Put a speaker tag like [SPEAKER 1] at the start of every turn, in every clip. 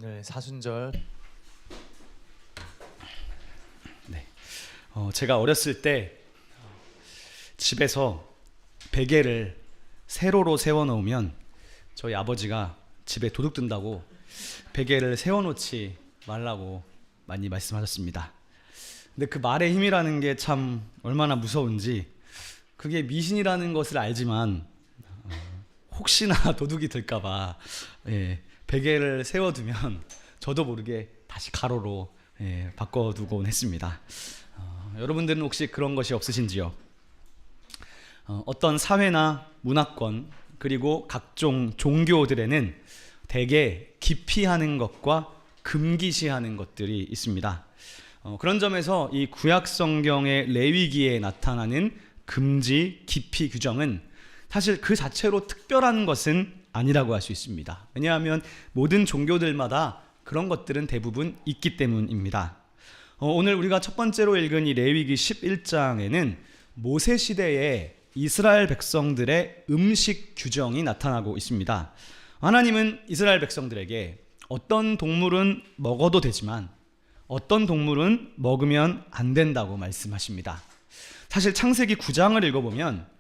[SPEAKER 1] 네, 사순절.
[SPEAKER 2] 네. 제가 어렸을 때 집에서 베개를 세로로 세워 놓으면 저희 아버지가 집에 도둑 든다고 베개를 세워 놓지 말라고 많이 말씀하셨습니다. 근데 그 말의 힘이라는 게 참 얼마나 무서운지, 그게 미신이라는 것을 알지만 혹시나 도둑이 들까봐 베개를 세워두면 저도 모르게 다시 가로로 바꿔두곤 했습니다. 여러분들은 혹시 그런 것이 없으신지요? 어떤 사회나 문화권 그리고 각종 종교들에는 대개 기피하는 것과 금기시하는 것들이 있습니다. 그런 점에서 이 구약 성경의 레위기에 나타나는 금지, 기피 규정은 사실 그 자체로 특별한 것은 아니라고 할 수 있습니다. 왜냐하면 모든 종교들마다 그런 것들은 대부분 있기 때문입니다. 오늘 우리가 첫 번째로 읽은 이 레위기 11장에는 모세 시대에 이스라엘 백성들의 음식 규정이 나타나고 있습니다. 하나님은 이스라엘 백성들에게 어떤 동물은 먹어도 되지만 어떤 동물은 먹으면 안 된다고 말씀하십니다. 사실 창세기 9장을 읽어보면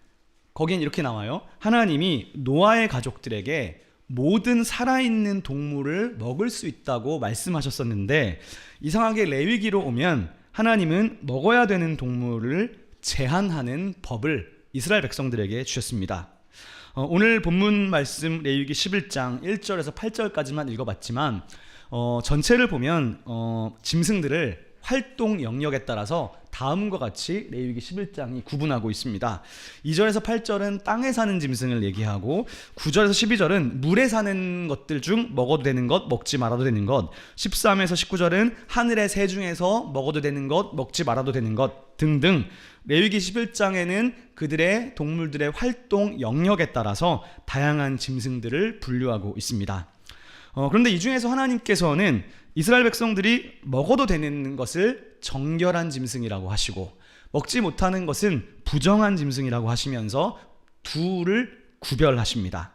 [SPEAKER 2] 거긴 이렇게 나와요. 하나님이 노아의 가족들에게 모든 살아있는 동물을 먹을 수 있다고 말씀하셨었는데, 이상하게 레위기로 오면 하나님은 먹어야 되는 동물을 제한하는 법을 이스라엘 백성들에게 주셨습니다. 오늘 본문 말씀 레위기 11장 1절에서 8절까지만 읽어봤지만 전체를 보면 짐승들을 활동 영역에 따라서 다음과 같이 레위기 11장이 구분하고 있습니다. 2절에서 8절은 땅에 사는 짐승을 얘기하고 9절에서 12절은 물에 사는 것들 중 먹어도 되는 것, 먹지 말아도 되는 것, 13에서 19절은 하늘의 새 중에서 먹어도 되는 것, 먹지 말아도 되는 것 등등, 레위기 11장에는 그들의 동물들의 활동 영역에 따라서 다양한 짐승들을 분류하고 있습니다. 그런데 이 중에서 하나님께서는 이스라엘 백성들이 먹어도 되는 것을 정결한 짐승이라고 하시고 먹지 못하는 것은 부정한 짐승이라고 하시면서 둘을 구별하십니다.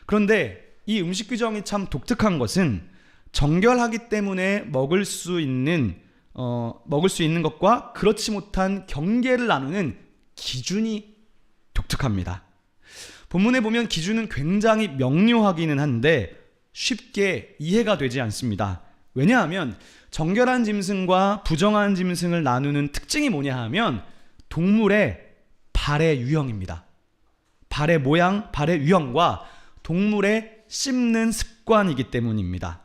[SPEAKER 2] 그런데 이 음식 규정이 참 독특한 것은 정결하기 때문에 먹을 수 있는 것과 그렇지 못한 경계를 나누는 기준이 독특합니다. 본문에 보면 기준은 굉장히 명료하기는 한데 쉽게 이해가 되지 않습니다. 왜냐하면 정결한 짐승과 부정한 짐승을 나누는 특징이 뭐냐 하면 동물의 발의 유형입니다. 발의 모양, 발의 유형과 동물의 씹는 습관이기 때문입니다.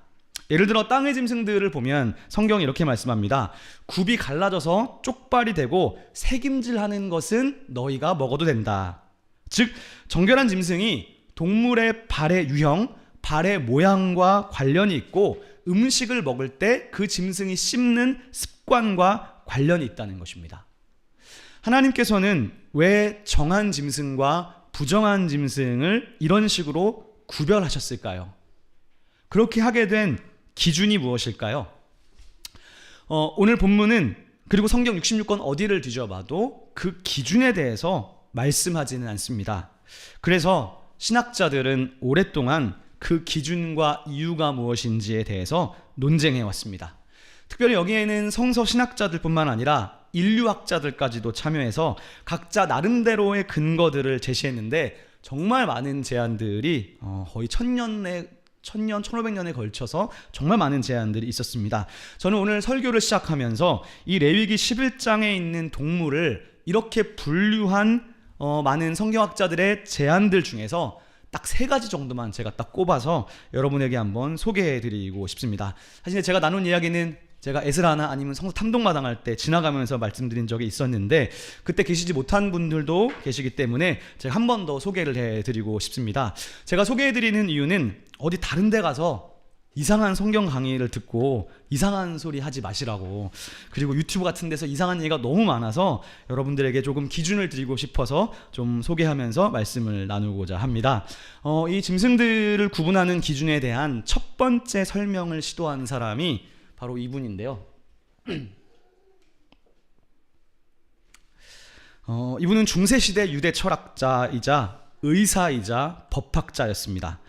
[SPEAKER 2] 예를 들어 땅의 짐승들을 보면 성경이 이렇게 말씀합니다. 굽이 갈라져서 쪽발이 되고 새김질하는 것은 너희가 먹어도 된다. 즉 정결한 짐승이 동물의 발의 유형, 발의 모양과 관련이 있고 음식을 먹을 때 그 짐승이 씹는 습관과 관련이 있다는 것입니다. 하나님께서는 왜 정한 짐승과 부정한 짐승을 이런 식으로 구별하셨을까요? 그렇게 하게 된 기준이 무엇일까요? 오늘 본문은 그리고 성경 66권 어디를 뒤져봐도 그 기준에 대해서 말씀하지는 않습니다. 그래서 신학자들은 오랫동안 그 기준과 이유가 무엇인지에 대해서 논쟁해 왔습니다. 특별히 여기에는 성서 신학자들뿐만 아니라 인류학자들까지도 참여해서 각자 나름대로의 근거들을 제시했는데 정말 많은 제안들이 거의 1500년에 걸쳐서 정말 많은 제안들이 있었습니다. 저는 오늘 설교를 시작하면서 이 레위기 11장에 있는 동물을 이렇게 분류한 많은 성경학자들의 제안들 중에서 딱 3가지 정도만 제가 딱 꼽아서 여러분에게 한번 소개해드리고 싶습니다. 사실 제가 나눈 이야기는 제가 에스라나 아니면 성서 탐독마당 할 때 지나가면서 말씀드린 적이 있었는데 그때 계시지 못한 분들도 계시기 때문에 제가 한 번 더 소개를 해드리고 싶습니다. 제가 소개해드리는 이유는 어디 다른 데 가서 이상한 성경 강의를 듣고 이상한 소리 하지 마시라고, 그리고 유튜브 같은 데서 이상한 얘기가 너무 많아서 여러분들에게 조금 기준을 드리고 싶어서 좀 소개하면서 말씀을 나누고자 합니다. 이 짐승들을 구분하는 기준에 대한 첫 번째 설명을 시도한 사람이 바로 이분인데요. 이분은 중세시대 유대 철학자이자 의사이자 법학자였습니다.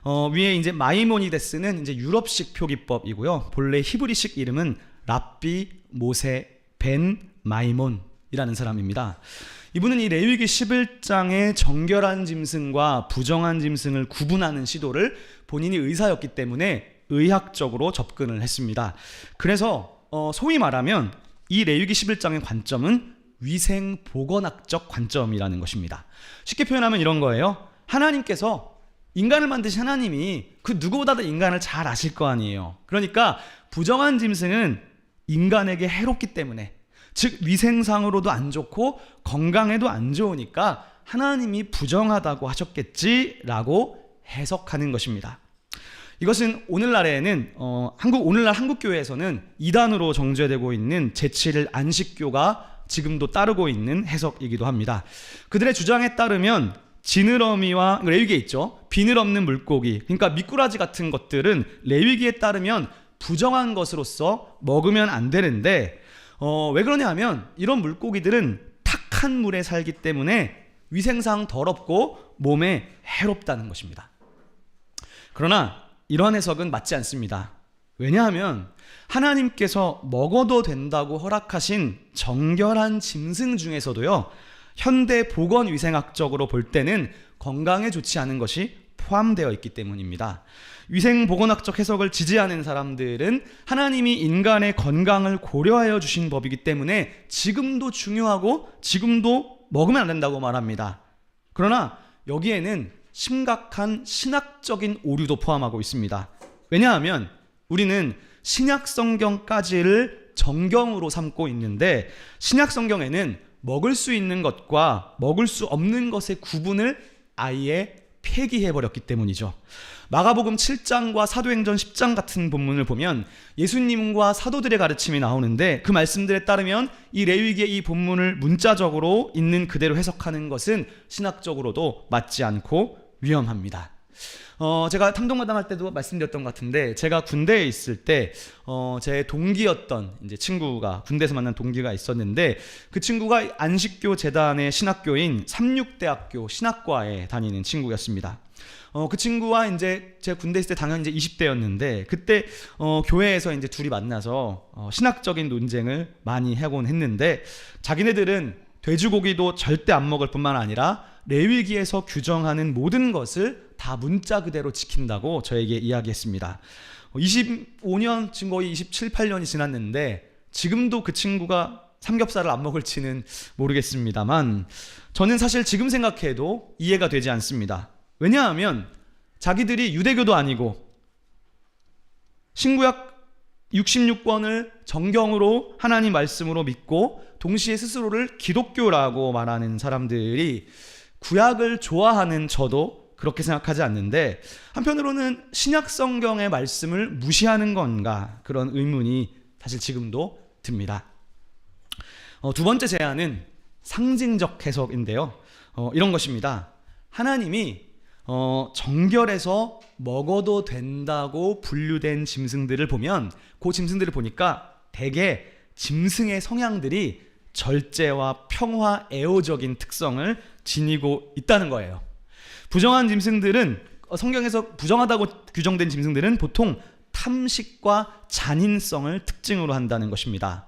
[SPEAKER 2] 위에 이제 마이모니데스는 이제 유럽식 표기법이고요. 본래 히브리식 이름은 랍비 모세 벤 마이몬이라는 사람입니다. 이분은 이 레위기 11장의 정결한 짐승과 부정한 짐승을 구분하는 시도를 본인이 의사였기 때문에 의학적으로 접근을 했습니다. 그래서 소위 말하면 이 레위기 11장의 관점은 위생 보건학적 관점이라는 것입니다. 쉽게 표현하면 이런 거예요. 하나님께서 인간을 만드신 하나님이 그 누구보다도 인간을 잘 아실 거 아니에요. 그러니까 부정한 짐승은 인간에게 해롭기 때문에, 즉 위생상으로도 안 좋고 건강에도 안 좋으니까 하나님이 부정하다고 하셨겠지라고 해석하는 것입니다. 이것은 오늘날에는 오늘날 한국교회에서는 이단으로 정죄되고 있는 제7일 안식교가 지금도 따르고 있는 해석이기도 합니다. 그들의 주장에 따르면 지느러미와 레위기에 있죠. 비늘 없는 물고기, 그러니까 미꾸라지 같은 것들은 레위기에 따르면 부정한 것으로서 먹으면 안 되는데 왜 그러냐 하면 이런 물고기들은 탁한 물에 살기 때문에 위생상 더럽고 몸에 해롭다는 것입니다. 그러나 이러한 해석은 맞지 않습니다. 왜냐하면 하나님께서 먹어도 된다고 허락하신 정결한 짐승 중에서도요, 현대 보건위생학적으로 볼 때는 건강에 좋지 않은 것이 포함되어 있기 때문입니다. 위생보건학적 해석을 지지하는 사람들은 하나님이 인간의 건강을 고려하여 주신 법이기 때문에 지금도 중요하고 지금도 먹으면 안 된다고 말합니다. 그러나 여기에는 심각한 신학적인 오류도 포함하고 있습니다. 왜냐하면 우리는 신약 성경까지를 정경으로 삼고 있는데 신약 성경에는 먹을 수 있는 것과 먹을 수 없는 것의 구분을 아예 폐기해버렸기 때문이죠. 마가복음 7장과 사도행전 10장 같은 본문을 보면 예수님과 사도들의 가르침이 나오는데 그 말씀들에 따르면 이 레위기의 이 본문을 문자적으로 있는 그대로 해석하는 것은 신학적으로도 맞지 않고 위험합니다. 제가 탕동마당 때도 말씀드렸던 것 같은데 제가 군대에 있을 때 제 동기였던 이제 친구가 군대에서 만난 동기가 있었는데 그 친구가 안식교 재단의 신학교인 삼육대학교 신학과에 다니는 친구였습니다. 그 친구와 이제 제 군대 있을 때 당연히 이제 20대였는데 그때 교회에서 이제 둘이 만나서 신학적인 논쟁을 많이 하곤 했는데 자기네들은 돼지고기도 절대 안 먹을 뿐만 아니라 레위기에서 규정하는 모든 것을 다 문자 그대로 지킨다고 저에게 이야기했습니다. 25년, 지금 거의 27, 8년이 지났는데 지금도 그 친구가 삼겹살을 안 먹을지는 모르겠습니다만 저는 사실 지금 생각해도 이해가 되지 않습니다. 왜냐하면 자기들이 유대교도 아니고 신구약 66권을 정경으로 하나님 말씀으로 믿고 동시에 스스로를 기독교라고 말하는 사람들이 구약을 좋아하는 저도 그렇게 생각하지 않는데 한편으로는 신약 성경의 말씀을 무시하는 건가 그런 의문이 사실 지금도 듭니다. 두 번째 제안은 상징적 해석인데요. 이런 것입니다. 하나님이 정결해서 먹어도 된다고 분류된 짐승들을 보면 그 짐승들을 보니까 대개 짐승의 성향들이 절제와 평화, 애호적인 특성을 지니고 있다는 거예요. 부정한 짐승들은 성경에서 부정하다고 규정된 짐승들은 보통 탐식과 잔인성을 특징으로 한다는 것입니다.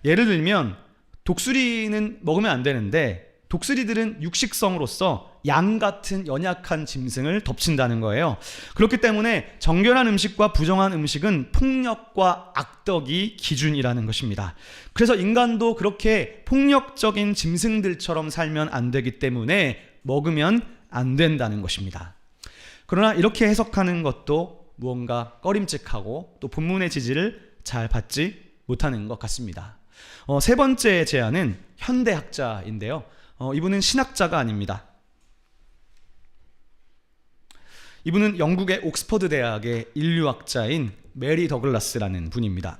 [SPEAKER 2] 예를 들면 독수리는 먹으면 안 되는데 독수리들은 육식성으로서 양 같은 연약한 짐승을 덮친다는 거예요. 그렇기 때문에 정결한 음식과 부정한 음식은 폭력과 악덕이 기준이라는 것입니다. 그래서 인간도 그렇게 폭력적인 짐승들처럼 살면 안 되기 때문에 먹으면 안 된다는 것입니다. 그러나 이렇게 해석하는 것도 무언가 꺼림칙하고 또 본문의 지지를 잘 받지 못하는 것 같습니다. 세 번째 제안은 현대학자인데요. 이분은 신학자가 아닙니다. 이분은 영국의 옥스퍼드 대학의 인류학자인 메리 더글라스라는 분입니다.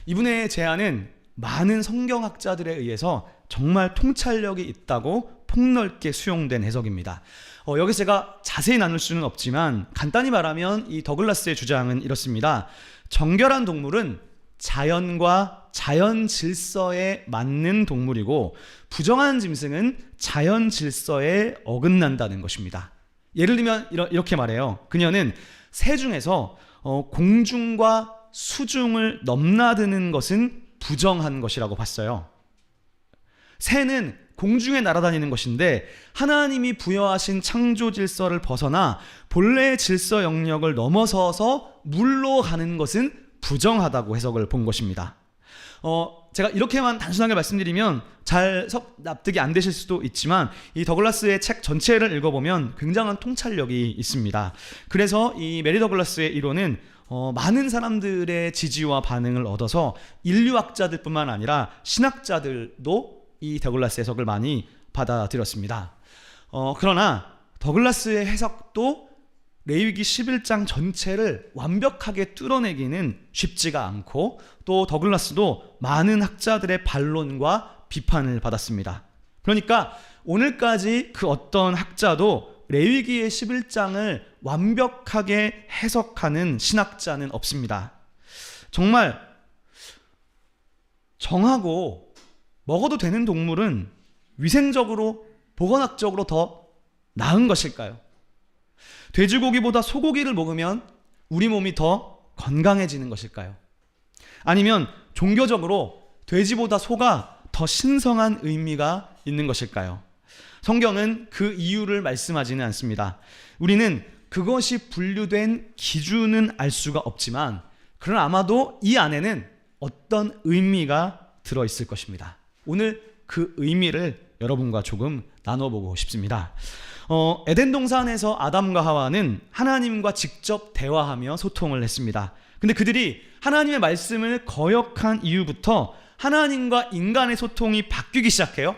[SPEAKER 2] 이분의 제안은 많은 성경학자들에 의해서 정말 통찰력이 있다고 폭넓게 수용된 해석입니다. 여기서 제가 자세히 나눌 수는 없지만 간단히 말하면 이 더글라스의 주장은 이렇습니다. 정결한 동물은 자연과 자연 질서에 맞는 동물이고 부정한 짐승은 자연 질서에 어긋난다는 것입니다. 예를 들면 이렇게 말해요. 그녀는 새 중에서 공중과 수중을 넘나드는 것은 부정한 것이라고 봤어요. 새는 공중에 날아다니는 것인데 하나님이 부여하신 창조 질서를 벗어나 본래의 질서 영역을 넘어서서 물로 가는 것은 부정하다고 해석을 본 것입니다. 제가 이렇게만 단순하게 말씀드리면 잘 납득이 안 되실 수도 있지만 이 더글라스의 책 전체를 읽어보면 굉장한 통찰력이 있습니다. 그래서 이 메리 더글라스의 이론은 많은 사람들의 지지와 반응을 얻어서 인류학자들뿐만 아니라 신학자들도 이 더글라스 해석을 많이 받아들였습니다. 그러나 더글라스의 해석도 레위기 11장 전체를 완벽하게 뚫어내기는 쉽지가 않고 또 더글라스도 많은 학자들의 반론과 비판을 받았습니다. 그러니까 오늘까지 그 어떤 학자도 레위기의 11장을 완벽하게 해석하는 신학자는 없습니다. 정말 정하고 먹어도 되는 동물은 위생적으로 보건학적으로 더 나은 것일까요? 돼지고기보다 소고기를 먹으면 우리 몸이 더 건강해지는 것일까요? 아니면 종교적으로 돼지보다 소가 더 신성한 의미가 있는 것일까요? 성경은 그 이유를 말씀하지는 않습니다. 우리는 그것이 분류된 기준은 알 수가 없지만 그러나 아마도 이 안에는 어떤 의미가 들어있을 것입니다. 오늘 그 의미를 여러분과 조금 나눠보고 싶습니다. 에덴 동산에서 아담과 하와는 하나님과 직접 대화하며 소통을 했습니다. 근데 그들이 하나님의 말씀을 거역한 이후부터 하나님과 인간의 소통이 바뀌기 시작해요.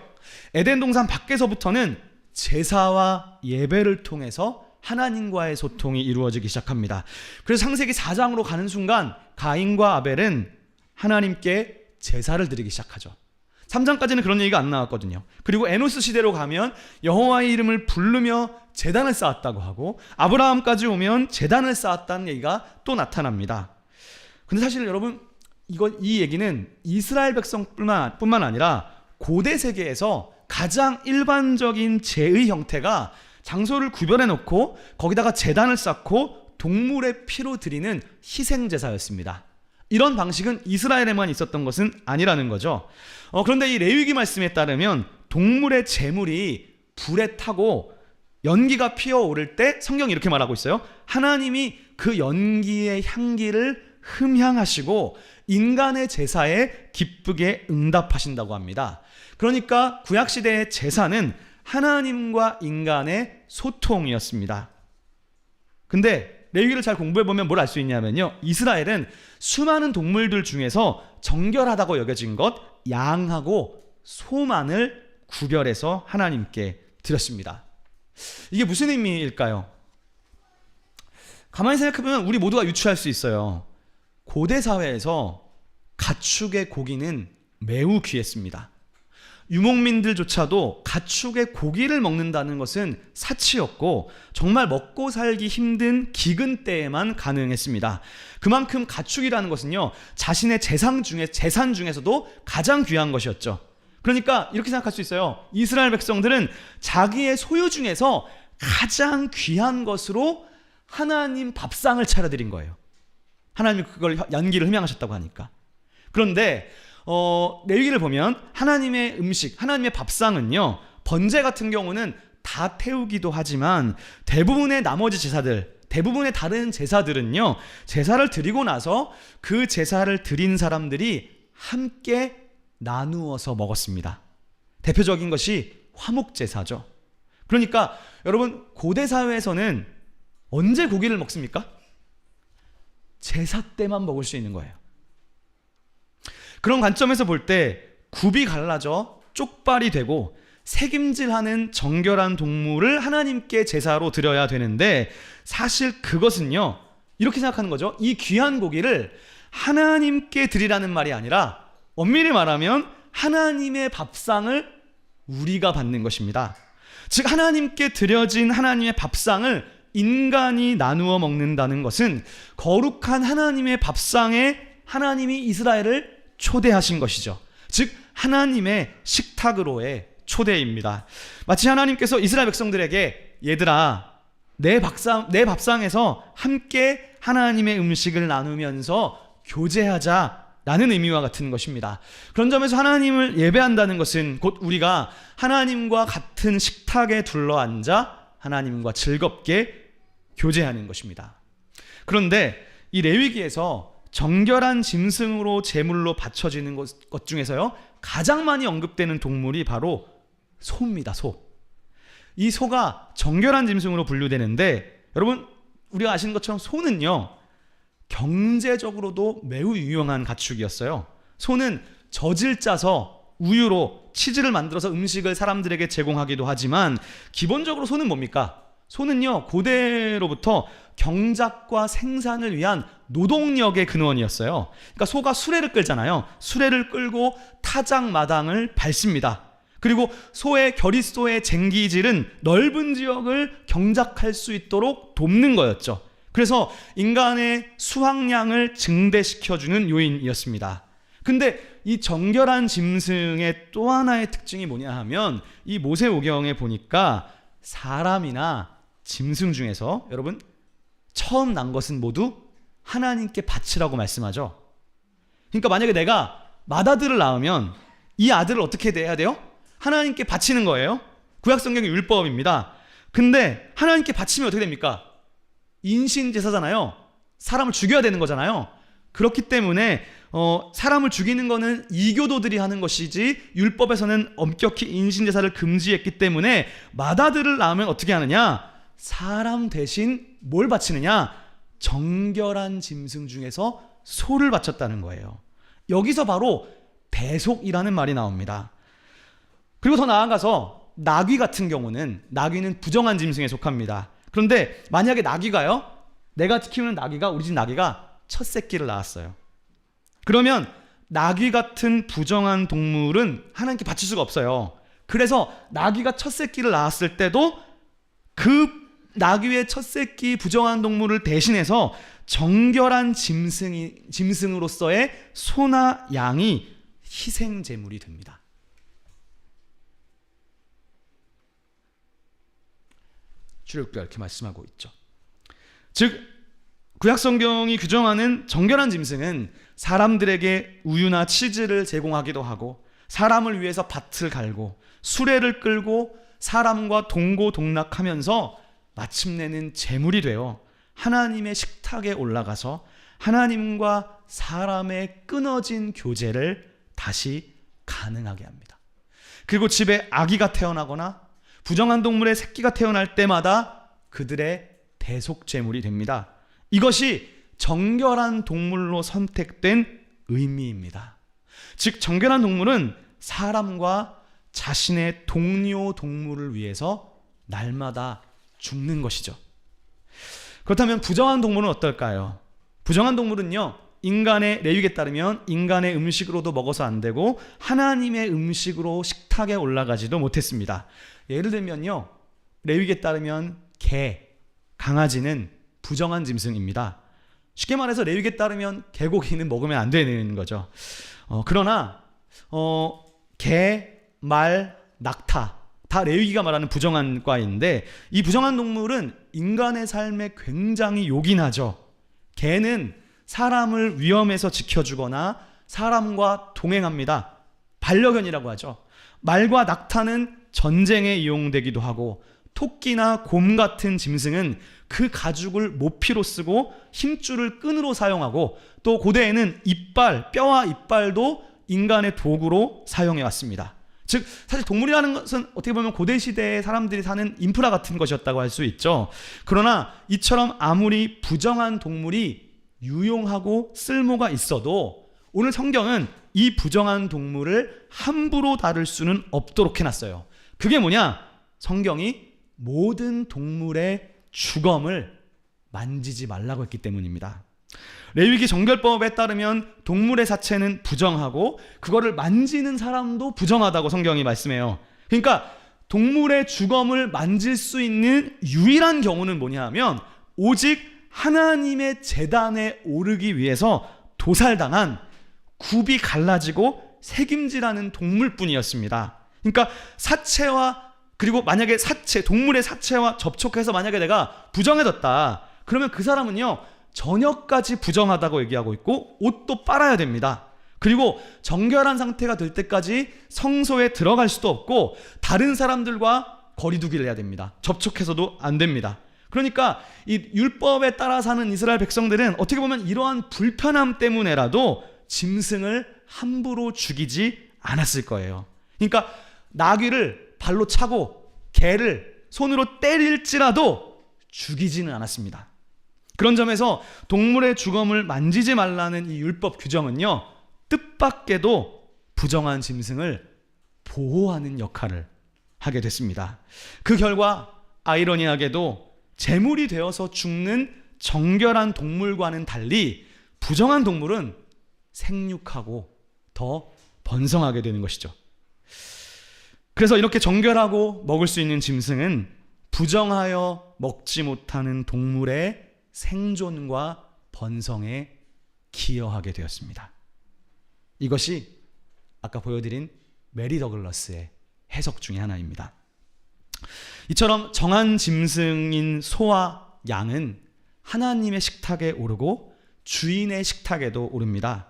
[SPEAKER 2] 에덴 동산 밖에서부터는 제사와 예배를 통해서 하나님과의 소통이 이루어지기 시작합니다. 그래서 창세기 4장으로 가는 순간 가인과 아벨은 하나님께 제사를 드리기 시작하죠. 3장까지는 그런 얘기가 안 나왔거든요. 그리고 에노스 시대로 가면 여호와의 이름을 부르며 제단을 쌓았다고 하고 아브라함까지 오면 제단을 쌓았다는 얘기가 또 나타납니다. 근데 사실 여러분 이 얘기는 이스라엘 백성뿐만 아니라 고대 세계에서 가장 일반적인 제의 형태가 장소를 구별해 놓고 거기다가 제단을 쌓고 동물의 피로 드리는 희생제사였습니다. 이런 방식은 이스라엘에만 있었던 것은 아니라는 거죠. 그런데 이 레위기 말씀에 따르면 동물의 제물이 불에 타고 연기가 피어오를 때 성경이 이렇게 말하고 있어요. 하나님이 그 연기의 향기를 흠향하시고 인간의 제사에 기쁘게 응답하신다고 합니다. 그러니까 구약시대의 제사는 하나님과 인간의 소통이었습니다. 근데 레위기를 잘 공부해보면 뭘 알 수 있냐면요, 이스라엘은 수많은 동물들 중에서 정결하다고 여겨진 것 양하고 소만을 구별해서 하나님께 드렸습니다. 이게 무슨 의미일까요? 가만히 생각해보면 우리 모두가 유추할 수 있어요. 고대 사회에서 가축의 고기는 매우 귀했습니다. 유목민들조차도 가축의 고기를 먹는다는 것은 사치였고 정말 먹고 살기 힘든 기근 때에만 가능했습니다. 그만큼 가축이라는 것은요, 자신의 재산 중에서도 가장 귀한 것이었죠. 그러니까 이렇게 생각할 수 있어요. 이스라엘 백성들은 자기의 소유 중에서 가장 귀한 것으로 하나님 밥상을 차려드린 거예요. 하나님이 그걸 연기를 흠양하셨다고 하니까. 그런데 레위기를 보면 하나님의 음식, 하나님의 밥상은요, 번제 같은 경우는 다 태우기도 하지만 대부분의 나머지 제사들, 대부분의 다른 제사들은요, 제사를 드리고 나서 그 제사를 드린 사람들이 함께 나누어서 먹었습니다. 대표적인 것이 화목제사죠. 그러니까 여러분, 고대 사회에서는 언제 고기를 먹습니까? 제사 때만 먹을 수 있는 거예요. 그런 관점에서 볼 때 굽이 갈라져 쪽발이 되고 새김질하는 정결한 동물을 하나님께 제사로 드려야 되는데 사실 그것은요, 이렇게 생각하는 거죠. 이 귀한 고기를 하나님께 드리라는 말이 아니라 엄밀히 말하면 하나님의 밥상을 우리가 받는 것입니다. 즉 하나님께 드려진 하나님의 밥상을 인간이 나누어 먹는다는 것은 거룩한 하나님의 밥상에 하나님이 이스라엘을 초대하신 것이죠. 즉 하나님의 식탁으로의 초대입니다. 마치 하나님께서 이스라엘 백성들에게 얘들아, 내 밥상에서 함께 하나님의 음식을 나누면서 교제하자라는 의미와 같은 것입니다. 그런 점에서 하나님을 예배한다는 것은 곧 우리가 하나님과 같은 식탁에 둘러앉아 하나님과 즐겁게 교제하는 것입니다. 그런데 이 레위기에서 정결한 짐승으로 제물로 바쳐지는 것 중에서요, 가장 많이 언급되는 동물이 바로 소입니다. 소. 이 소가 정결한 짐승으로 분류되는데, 여러분 우리가 아시는 것처럼 소는요, 경제적으로도 매우 유용한 가축이었어요. 소는 젖을 짜서 우유로 치즈를 만들어서 음식을 사람들에게 제공하기도 하지만, 기본적으로 소는 뭡니까? 소는요, 고대로부터 경작과 생산을 위한 노동력의 근원이었어요. 그러니까 소가 수레를 끌잖아요. 수레를 끌고 타작마당을 밟습니다. 그리고 소의 결의소의 쟁기질은 넓은 지역을 경작할 수 있도록 돕는 거였죠. 그래서 인간의 수확량을 증대시켜주는 요인이었습니다. 근데 이 정결한 짐승의 또 하나의 특징이 뭐냐 하면, 이 모세오경에 보니까 사람이나 짐승 중에서 여러분 처음 난 것은 모두 하나님께 바치라고 말씀하죠. 그러니까 만약에 내가 맏아들을 낳으면 이 아들을 어떻게 해야 돼요? 하나님께 바치는 거예요. 구약성경의 율법입니다. 근데 하나님께 바치면 어떻게 됩니까? 인신제사잖아요. 사람을 죽여야 되는 거잖아요. 그렇기 때문에 사람을 죽이는 거는 이교도들이 하는 것이지, 율법에서는 엄격히 인신제사를 금지했기 때문에 맏아들을 낳으면 어떻게 하느냐? 사람 대신 뭘 바치느냐? 정결한 짐승 중에서 소를 바쳤다는 거예요. 여기서 바로 대속이라는 말이 나옵니다. 그리고 더 나아가서 나귀 같은 경우는, 나귀는 부정한 짐승에 속합니다. 그런데 만약에 나귀가요, 내가 키우는 나귀가, 우리 집 나귀가 첫 새끼를 낳았어요. 그러면 나귀 같은 부정한 동물은 하나님께 바칠 수가 없어요. 그래서 나귀가 첫 새끼를 낳았을 때도 그 나귀의 첫 새끼 부정한 동물을 대신해서 정결한 짐승으로서의 소나 양이 희생 제물이 됩니다. 출애굽기가 이렇게 말씀하고 있죠. 즉 구약성경이 규정하는 정결한 짐승은 사람들에게 우유나 치즈를 제공하기도 하고, 사람을 위해서 밭을 갈고 수레를 끌고 사람과 동고동락하면서 마침내는 제물이 되어 하나님의 식탁에 올라가서 하나님과 사람의 끊어진 교제를 다시 가능하게 합니다. 그리고 집에 아기가 태어나거나 부정한 동물의 새끼가 태어날 때마다 그들의 대속 제물이 됩니다. 이것이 정결한 동물로 선택된 의미입니다. 즉 정결한 동물은 사람과 자신의 동료 동물을 위해서 날마다 죽는 것이죠. 그렇다면 부정한 동물은 어떨까요? 부정한 동물은요, 인간의 레위기에 따르면 인간의 음식으로도 먹어서 안 되고 하나님의 음식으로 식탁에 올라가지도 못했습니다. 예를 들면요, 레위기에 따르면 개, 강아지는 부정한 짐승입니다. 쉽게 말해서 레위기에 따르면 개고기는 먹으면 안 되는 거죠. 그러나 개, 말, 낙타 다 레위기가 말하는 부정한 과인데, 이 부정한 동물은 인간의 삶에 굉장히 요긴하죠. 개는 사람을 위험에서 지켜주거나 사람과 동행합니다. 반려견이라고 하죠. 말과 낙타는 전쟁에 이용되기도 하고, 토끼나 곰 같은 짐승은 그 가죽을 모피로 쓰고 힘줄을 끈으로 사용하고, 또 고대에는 이빨, 뼈와 이빨도 인간의 도구로 사용해 왔습니다. 즉 사실 동물이라는 것은 어떻게 보면 고대 시대에 사람들이 사는 인프라 같은 것이었다고 할 수 있죠. 그러나 이처럼 아무리 부정한 동물이 유용하고 쓸모가 있어도 오늘 성경은 이 부정한 동물을 함부로 다룰 수는 없도록 해놨어요. 그게 뭐냐? 성경이 모든 동물의 주검을 만지지 말라고 했기 때문입니다. 레위기 정결법에 따르면 동물의 사체는 부정하고 그거를 만지는 사람도 부정하다고 성경이 말씀해요. 그러니까 동물의 주검을 만질 수 있는 유일한 경우는 뭐냐 하면 오직 하나님의 제단에 오르기 위해서 도살당한 굽이 갈라지고 새김질하는 동물뿐이었습니다. 그러니까 사체와 그리고 만약에 동물의 사체와 접촉해서 만약에 내가 부정해졌다, 그러면 그 사람은요, 저녁까지 부정하다고 얘기하고 있고 옷도 빨아야 됩니다. 그리고 정결한 상태가 될 때까지 성소에 들어갈 수도 없고 다른 사람들과 거리두기를 해야 됩니다. 접촉해서도 안 됩니다. 그러니까 이 율법에 따라 사는 이스라엘 백성들은 어떻게 보면 이러한 불편함 때문에라도 짐승을 함부로 죽이지 않았을 거예요. 그러니까 나귀를 발로 차고 개를 손으로 때릴지라도 죽이지는 않았습니다. 그런 점에서 동물의 주검을 만지지 말라는 이 율법 규정은요, 뜻밖에도 부정한 짐승을 보호하는 역할을 하게 됐습니다. 그 결과 아이러니하게도 제물이 되어서 죽는 정결한 동물과는 달리 부정한 동물은 생육하고 더 번성하게 되는 것이죠. 그래서 이렇게 정결하고 먹을 수 있는 짐승은 부정하여 먹지 못하는 동물의 생존과 번성에 기여하게 되었습니다. 이것이 아까 보여드린 메리 더글러스의 해석 중에 하나입니다. 이처럼 정한 짐승인 소와 양은 하나님의 식탁에 오르고 주인의 식탁에도 오릅니다.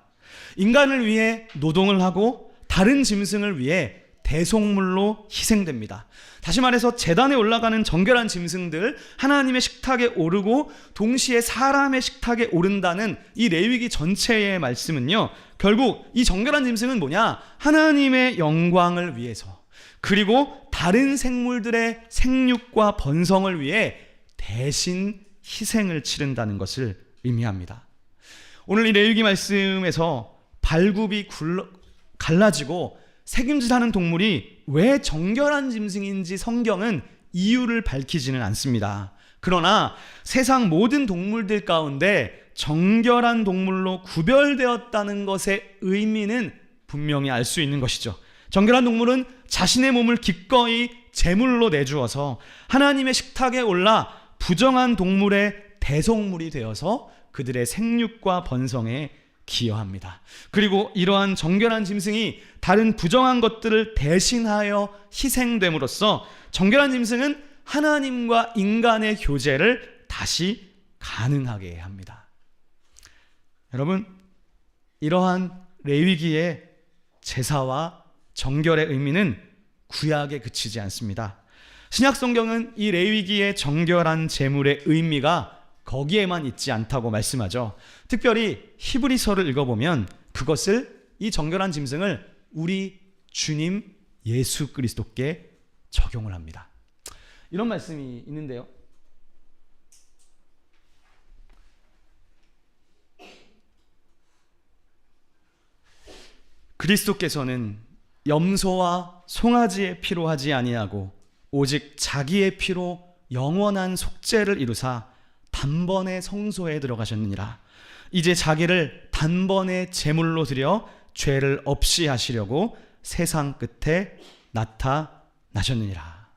[SPEAKER 2] 인간을 위해 노동을 하고 다른 짐승을 위해 대속물로 희생됩니다. 다시 말해서 제단에 올라가는 정결한 짐승들, 하나님의 식탁에 오르고 동시에 사람의 식탁에 오른다는 이 레위기 전체의 말씀은요, 결국 이 정결한 짐승은 뭐냐? 하나님의 영광을 위해서, 그리고 다른 생물들의 생육과 번성을 위해 대신 희생을 치른다는 것을 의미합니다. 오늘 이 레위기 말씀에서 발굽이 갈라지고 새김질하는 동물이 왜 정결한 짐승인지 성경은 이유를 밝히지는 않습니다. 그러나 세상 모든 동물들 가운데 정결한 동물로 구별되었다는 것의 의미는 분명히 알 수 있는 것이죠. 정결한 동물은 자신의 몸을 기꺼이 제물로 내주어서 하나님의 식탁에 올라 부정한 동물의 대속물이 되어서 그들의 생육과 번성에 기여합니다. 그리고 이러한 정결한 짐승이 다른 부정한 것들을 대신하여 희생됨으로써 정결한 짐승은 하나님과 인간의 교제를 다시 가능하게 합니다. 여러분, 이러한 레위기의 제사와 정결의 의미는 구약에 그치지 않습니다. 신약 성경은 이 레위기의 정결한 제물의 의미가 거기에만 있지 않다고 말씀하죠. 특별히 히브리서를 읽어보면 그것을, 이 정결한 짐승을 우리 주님 예수 그리스도께 적용을 합니다. 이런 말씀이 있는데요, 그리스도께서는 염소와 송아지의 피로 하지 아니하고 오직 자기의 피로 영원한 속죄를 이루사 단번에 성소에 들어가셨느니라. 이제 자기를 단번에 제물로 드려 죄를 없이 하시려고 세상 끝에 나타나셨느니라.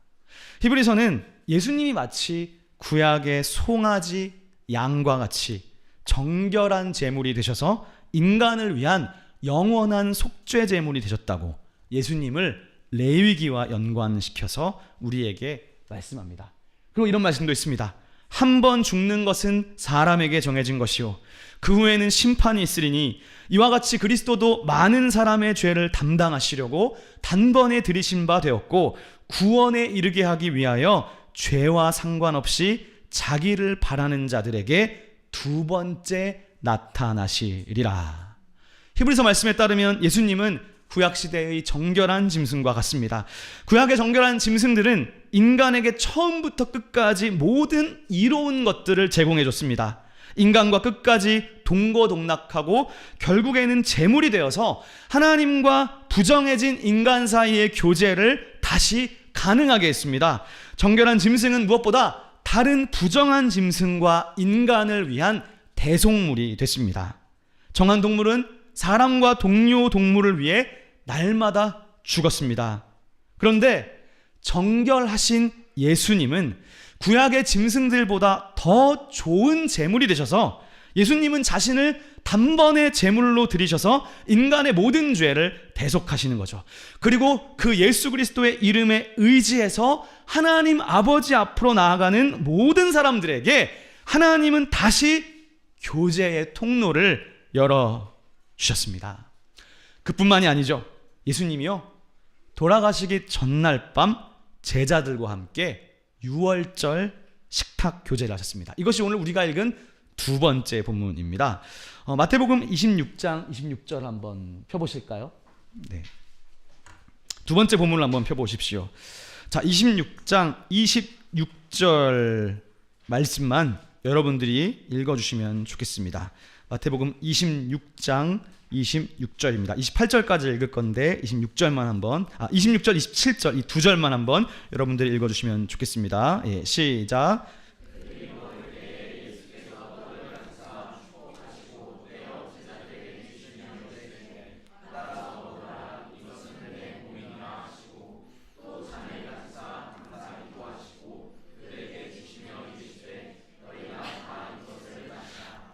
[SPEAKER 2] 히브리서는 예수님이 마치 구약의 송아지, 양과 같이 정결한 제물이 되셔서 인간을 위한 영원한 속죄 제물이 되셨다고 예수님을 레위기와 연관시켜서 우리에게 말씀합니다. 그리고 이런 말씀도 있습니다. 한 번 죽는 것은 사람에게 정해진 것이요 그 후에는 심판이 있으리니 이와 같이 그리스도도 많은 사람의 죄를 담당하시려고 단번에 들이신 바 되었고 구원에 이르게 하기 위하여 죄와 상관없이 자기를 바라는 자들에게 두 번째 나타나시리라. 히브리서 말씀에 따르면 예수님은 구약시대의 정결한 짐승과 같습니다. 구약의 정결한 짐승들은 인간에게 처음부터 끝까지 모든 이로운 것들을 제공해 줬습니다. 인간과 끝까지 동고동락하고 결국에는 제물이 되어서 하나님과 부정해진 인간 사이의 교제를 다시 가능하게 했습니다. 정결한 짐승은 무엇보다 다른 부정한 짐승과 인간을 위한 대속물이 됐습니다. 정한 동물은 사람과 동료 동물을 위해 날마다 죽었습니다. 그런데 정결하신 예수님은 구약의 짐승들보다 더 좋은 제물이 되셔서 예수님은 자신을 단번에 제물로 드리셔서 인간의 모든 죄를 대속하시는 거죠. 그리고 그 예수 그리스도의 이름에 의지해서 하나님 아버지 앞으로 나아가는 모든 사람들에게 하나님은 다시 교제의 통로를 열어주셨습니다. 그뿐만이 아니죠. 예수님이요, 돌아가시기 전날 밤 제자들과 함께 유월절 식탁 교제를 하셨습니다. 이것이 오늘 우리가 읽은 두 번째 본문입니다. 마태복음 26장 26절 한번 펴보실까요? 네. 두 번째 본문을 한번 펴보십시오. 자, 26장 26절 말씀만 여러분들이 읽어주시면 좋겠습니다. 마태복음 26장 26절입니다. 28절까지 읽을 건데 26절, 27절 이 두 절만 한번 여러분들이 읽어주시면 좋겠습니다. 예, 시작.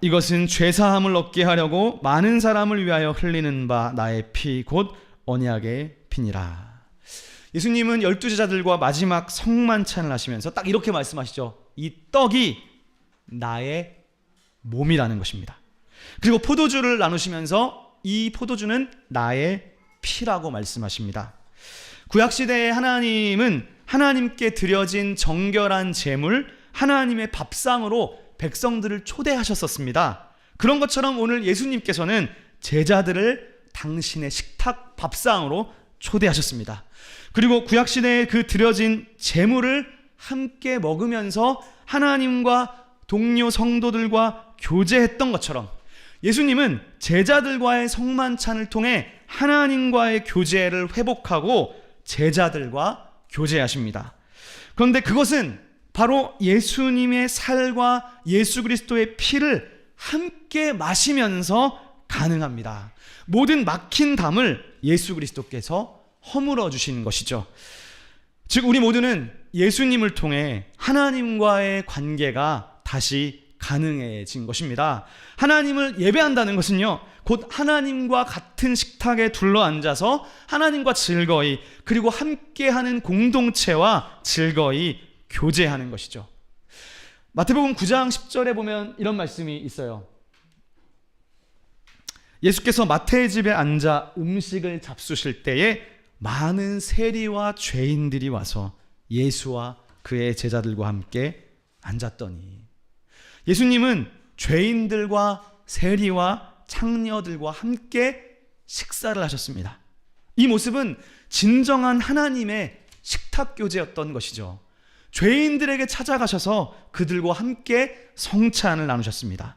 [SPEAKER 2] 이것은 죄사함을 얻게 하려고 많은 사람을 위하여 흘리는 바 나의 피 곧 언약의 피니라. 예수님은 12제자들과 마지막 성만찬을 하시면서 딱 이렇게 말씀하시죠. 이 떡이 나의 몸이라는 것입니다. 그리고 포도주를 나누시면서 이 포도주는 나의 피라고 말씀하십니다. 구약시대의 하나님은 하나님께 드려진 정결한 제물, 하나님의 밥상으로 백성들을 초대하셨었습니다. 그런 것처럼 오늘 예수님께서는 제자들을 당신의 식탁 밥상으로 초대하셨습니다. 그리고 구약시대에 그 드려진 제물을 함께 먹으면서 하나님과 동료 성도들과 교제했던 것처럼 예수님은 제자들과의 성만찬을 통해 하나님과의 교제를 회복하고 제자들과 교제하십니다. 그런데 그것은 바로 예수님의 살과 예수 그리스도의 피를 함께 마시면서 가능합니다. 모든 막힌 담을 예수 그리스도께서 허물어 주시는 것이죠. 즉 우리 모두는 예수님을 통해 하나님과의 관계가 다시 가능해진 것입니다. 하나님을 예배한다는 것은요, 곧 하나님과 같은 식탁에 둘러앉아서 하나님과 즐거이, 그리고 함께하는 공동체와 즐거이 교제하는 것이죠. 마태복음 9장 10절에 보면 이런 말씀이 있어요. 예수께서 마태의 집에 앉아 음식을 잡수실 때에 많은 세리와 죄인들이 와서 예수와 그의 제자들과 함께 앉았더니, 예수님은 죄인들과 세리와 창녀들과 함께 식사를 하셨습니다. 이 모습은 진정한 하나님의 식탁 교제였던 것이죠. 죄인들에게 찾아가셔서 그들과 함께 성찬을 나누셨습니다.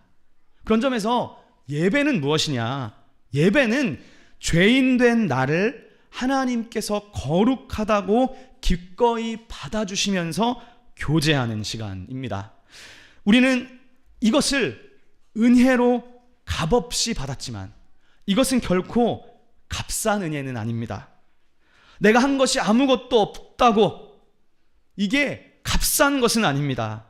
[SPEAKER 2] 그런 점에서 예배는 무엇이냐? 예배는 죄인된 나를 하나님께서 거룩하다고 기꺼이 받아주시면서 교제하는 시간입니다. 우리는 이것을 은혜로 값없이 받았지만 이것은 결코 값싼 은혜는 아닙니다. 내가 한 것이 아무것도 없다고 이게 값싼 것은 아닙니다.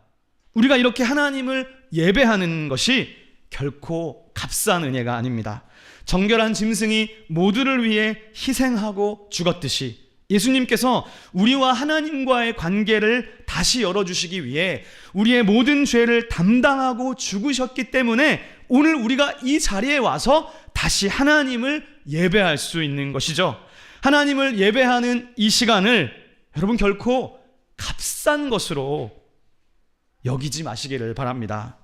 [SPEAKER 2] 우리가 이렇게 하나님을 예배하는 것이 결코 값싼 은혜가 아닙니다. 정결한 짐승이 모두를 위해 희생하고 죽었듯이 예수님께서 우리와 하나님과의 관계를 다시 열어주시기 위해 우리의 모든 죄를 담당하고 죽으셨기 때문에 오늘 우리가 이 자리에 와서 다시 하나님을 예배할 수 있는 것이죠. 하나님을 예배하는 이 시간을 여러분 결코 값싼 것으로 여기지 마시기를 바랍니다.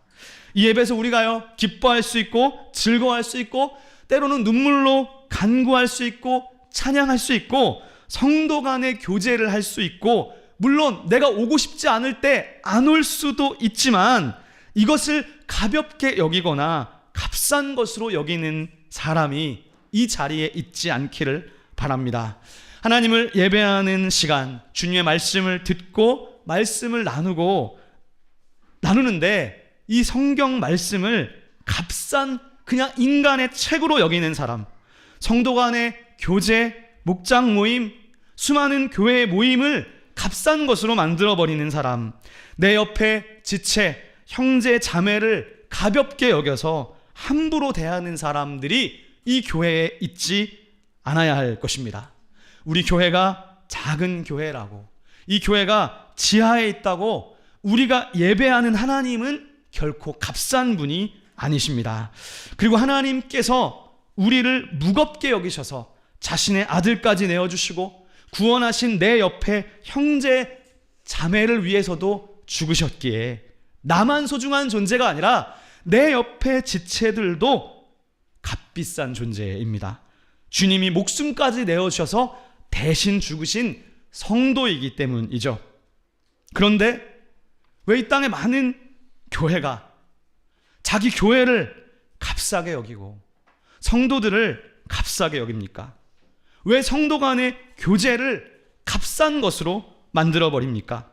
[SPEAKER 2] 이 예배에서 우리가요 기뻐할 수 있고 즐거워할 수 있고 때로는 눈물로 간구할 수 있고 찬양할 수 있고 성도 간의 교제를 할 수 있고 물론 내가 오고 싶지 않을 때 안 올 수도 있지만 이것을 가볍게 여기거나 값싼 것으로 여기는 사람이 이 자리에 있지 않기를 바랍니다. 하나님을 예배하는 시간, 주님의 말씀을 듣고 말씀을 나누는데 이 성경 말씀을 값싼 그냥 인간의 책으로 여기는 사람, 성도 간의 교제, 목장 모임, 수많은 교회 모임을 값싼 것으로 만들어버리는 사람, 내 옆에 지체, 형제 자매를 가볍게 여겨서 함부로 대하는 사람들이 이 교회에 있지 않아야 할 것입니다. 우리 교회가 작은 교회라고, 이 교회가 지하에 있다고 우리가 예배하는 하나님은 결코 값싼 분이 아니십니다. 그리고 하나님께서 우리를 무겁게 여기셔서 자신의 아들까지 내어주시고 구원하신 내 옆에 형제 자매를 위해서도 죽으셨기에 나만 소중한 존재가 아니라 내 옆에 지체들도 값비싼 존재입니다. 주님이 목숨까지 내어주셔서 대신 죽으신 성도이기 때문이죠. 그런데 왜 이 땅에 많은 교회가 자기 교회를 값싸게 여기고 성도들을 값싸게 여깁니까? 왜 성도 간의 교제를 값싼 것으로 만들어버립니까?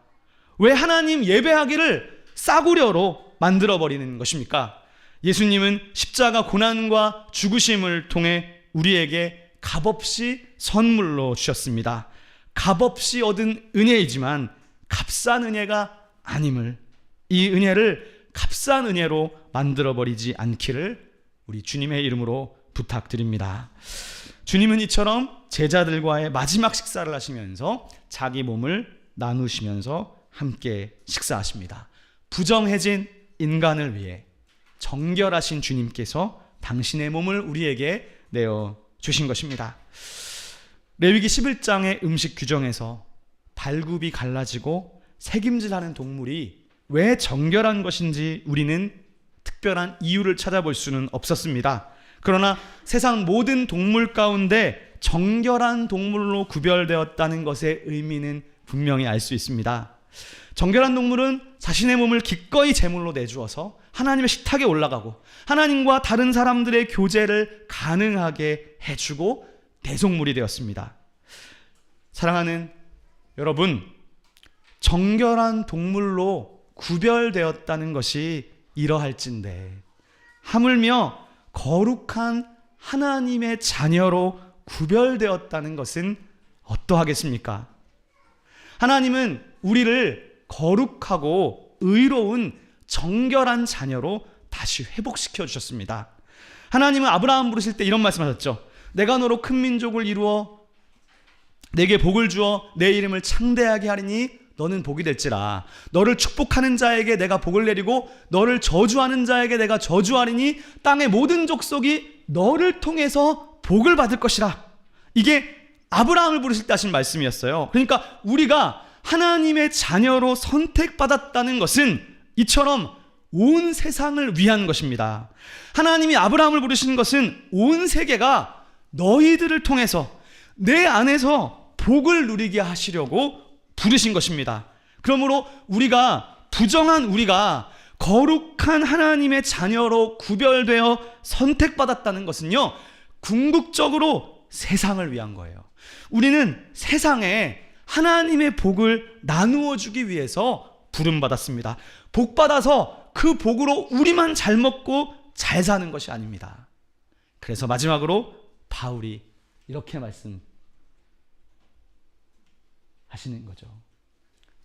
[SPEAKER 2] 왜 하나님 예배하기를 싸구려로 만들어버리는 것입니까? 예수님은 십자가 고난과 죽으심을 통해 우리에게 값없이 선물로 주셨습니다. 값없이 얻은 은혜이지만 값싼 은혜가 아님을, 이 은혜를 값싼 은혜로 만들어버리지 않기를 우리 주님의 이름으로 부탁드립니다. 주님은 이처럼 제자들과의 마지막 식사를 하시면서 자기 몸을 나누시면서 함께 식사하십니다. 부정해진 인간을 위해 정결하신 주님께서 당신의 몸을 우리에게 내어주신 것입니다. 레위기 11장의 음식 규정에서 발굽이 갈라지고 새김질하는 동물이 왜 정결한 것인지 우리는 특별한 이유를 찾아볼 수는 없었습니다. 그러나 세상 모든 동물 가운데 정결한 동물로 구별되었다는 것의 의미는 분명히 알 수 있습니다. 정결한 동물은 자신의 몸을 기꺼이 제물로 내주어서 하나님의 식탁에 올라가고 하나님과 다른 사람들의 교제를 가능하게 해주고 대속물이 되었습니다. 사랑하는 여러분, 정결한 동물로 구별되었다는 것이 이러할진데 하물며 거룩한 하나님의 자녀로 구별되었다는 것은 어떠하겠습니까? 하나님은 우리를 거룩하고 의로운 정결한 자녀로 다시 회복시켜 주셨습니다. 하나님은 아브라함 부르실 때 이런 말씀하셨죠. 내가 너로 큰 민족을 이루어 내게 복을 주어 내 이름을 창대하게 하리니 너는 복이 될지라. 너를 축복하는 자에게 내가 복을 내리고 너를 저주하는 자에게 내가 저주하리니 땅의 모든 족속이 너를 통해서 복을 받을 것이라. 이게 아브라함을 부르실 때 하신 말씀이었어요. 그러니까 우리가 하나님의 자녀로 선택받았다는 것은 이처럼 온 세상을 위한 것입니다. 하나님이 아브라함을 부르신 것은 온 세계가 너희들을 통해서 내 안에서 복을 누리게 하시려고 부르신 것입니다. 그러므로 부정한 우리가 거룩한 하나님의 자녀로 구별되어 선택받았다는 것은요, 궁극적으로 세상을 위한 거예요. 우리는 세상에 하나님의 복을 나누어 주기 위해서 부름받았습니다. 복받아서 그 복으로 우리만 잘 먹고 잘 사는 것이 아닙니다. 그래서 마지막으로 바울이 이렇게 말씀하시는 거죠.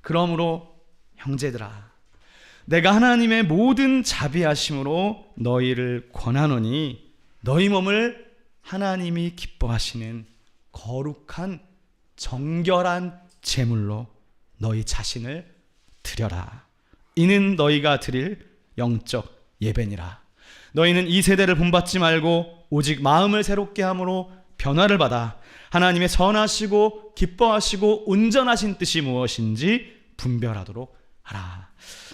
[SPEAKER 2] 그러므로 형제들아, 내가 하나님의 모든 자비하심으로 너희를 권하노니 너희 몸을 하나님이 기뻐하시는 거룩한 정결한 제물로 너희 자신을 드려라. 이는 너희가 드릴 영적 예배니라. 너희는 이 세대를 본받지 말고 오직 마음을 새롭게 함으로 변화를 받아 하나님의 선하시고 기뻐하시고 온전하신 뜻이 무엇인지 분별하도록 하라.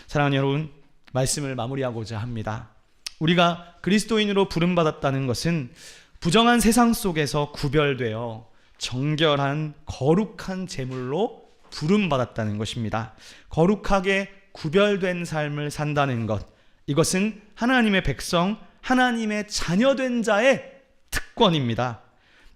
[SPEAKER 2] 사랑하는 여러분, 말씀을 마무리하고자 합니다. 우리가 그리스도인으로 부름받았다는 것은 부정한 세상 속에서 구별되어 정결한 거룩한 제물로 부름받았다는 것입니다. 거룩하게 구별된 삶을 산다는 것, 이것은 하나님의 백성, 하나님의 자녀된 자의 특권입니다.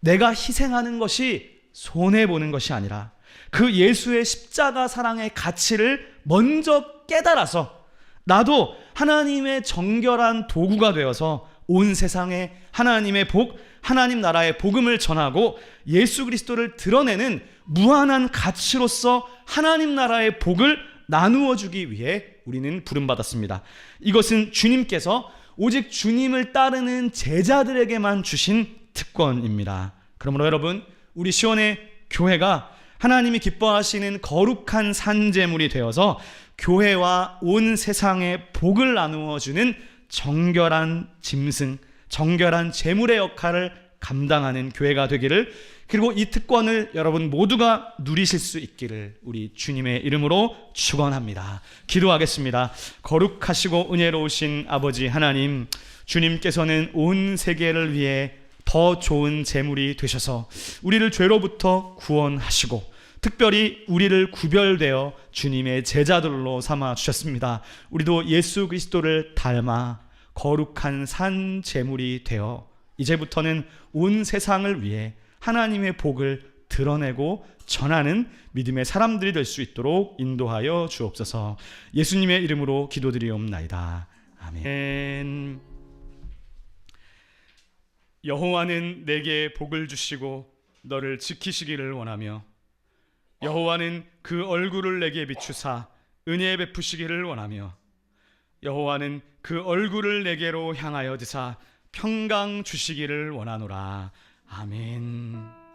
[SPEAKER 2] 내가 희생하는 것이 손해보는 것이 아니라 그 예수의 십자가 사랑의 가치를 먼저 깨달아서 나도 하나님의 정결한 도구가 되어서 온 세상에 하나님의 복, 하나님 나라의 복음을 전하고 예수 그리스도를 드러내는 무한한 가치로서 하나님 나라의 복을 나누어 주기 위해 우리는 부름받았습니다. 이것은 주님께서 오직 주님을 따르는 제자들에게만 주신 특권입니다. 그러므로 여러분, 우리 시온의 교회가 하나님이 기뻐하시는 거룩한 산제물이 되어서 교회와 온 세상에 복을 나누어 주는 정결한 짐승, 정결한 제물의 역할을 감당하는 교회가 되기를, 그리고 이 특권을 여러분 모두가 누리실 수 있기를 우리 주님의 이름으로 축원합니다. 기도하겠습니다. 거룩하시고 은혜로우신 아버지 하나님, 주님께서는 온 세계를 위해 더 좋은 제물이 되셔서 우리를 죄로부터 구원하시고 특별히 우리를 구별되어 주님의 제자들로 삼아 주셨습니다. 우리도 예수 그리스도를 닮아 거룩한 산 제물이 되어 이제부터는 온 세상을 위해 하나님의 복을 드러내고 전하는 믿음의 사람들이 될 수 있도록 인도하여 주옵소서. 예수님의 이름으로 기도드리옵나이다. 아멘. 여호와는 내게 복을 주시고 너를 지키시기를 원하며 여호와는 그 얼굴을 내게 비추사 은혜 베푸시기를 원하며 여호와는 그 얼굴을 내게로 향하여 드사 평강 주시기를 원하노라. 아멘.